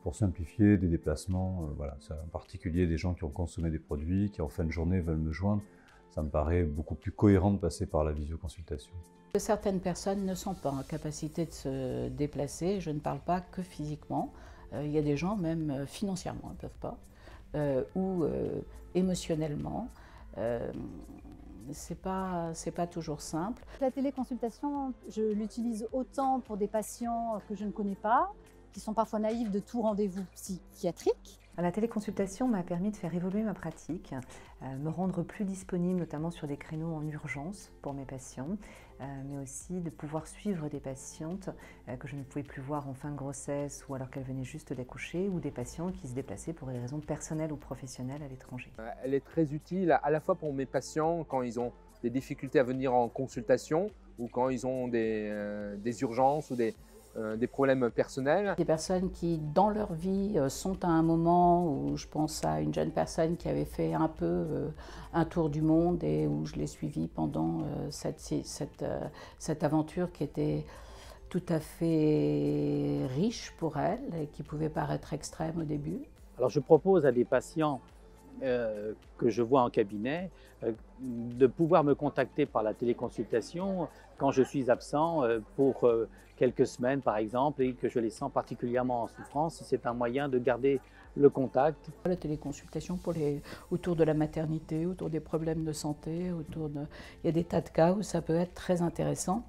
pour simplifier des déplacements. Voilà, c'est en particulier des gens qui ont consommé des produits, qui en fin de journée veulent me joindre. Ça me paraît beaucoup plus cohérent de passer par la visioconsultation. Certaines personnes ne sont pas en capacité de se déplacer, je ne parle pas que physiquement. Il y a des gens, même financièrement, ne peuvent pas, ou émotionnellement. C'est pas toujours simple. La téléconsultation, je l'utilise autant pour des patients que je ne connais pas, qui sont parfois naïfs de tout rendez-vous psychiatrique. La téléconsultation m'a permis de faire évoluer ma pratique, me rendre plus disponible, notamment sur des créneaux en urgence pour mes patients, mais aussi de pouvoir suivre des patientes que je ne pouvais plus voir en fin de grossesse ou alors qu'elles venaient juste d'accoucher, ou des patients qui se déplaçaient pour des raisons personnelles ou professionnelles à l'étranger. Elle est très utile à la fois pour mes patients quand ils ont des difficultés à venir en consultation ou quand ils ont des urgences ou des problèmes personnels. Des personnes qui, dans leur vie, sont à un moment où je pense à une jeune personne qui avait fait un peu un tour du monde et où je l'ai suivie pendant cette aventure qui était tout à fait riche pour elle et qui pouvait paraître extrême au début. Alors je propose à des patients que je vois en cabinet de pouvoir me contacter par la téléconsultation quand je suis absent pour quelques semaines par exemple et que je les sens particulièrement en souffrance. C'est un moyen de garder le contact. La téléconsultation autour de la maternité, autour des problèmes de santé, il y a des tas de cas où ça peut être très intéressant.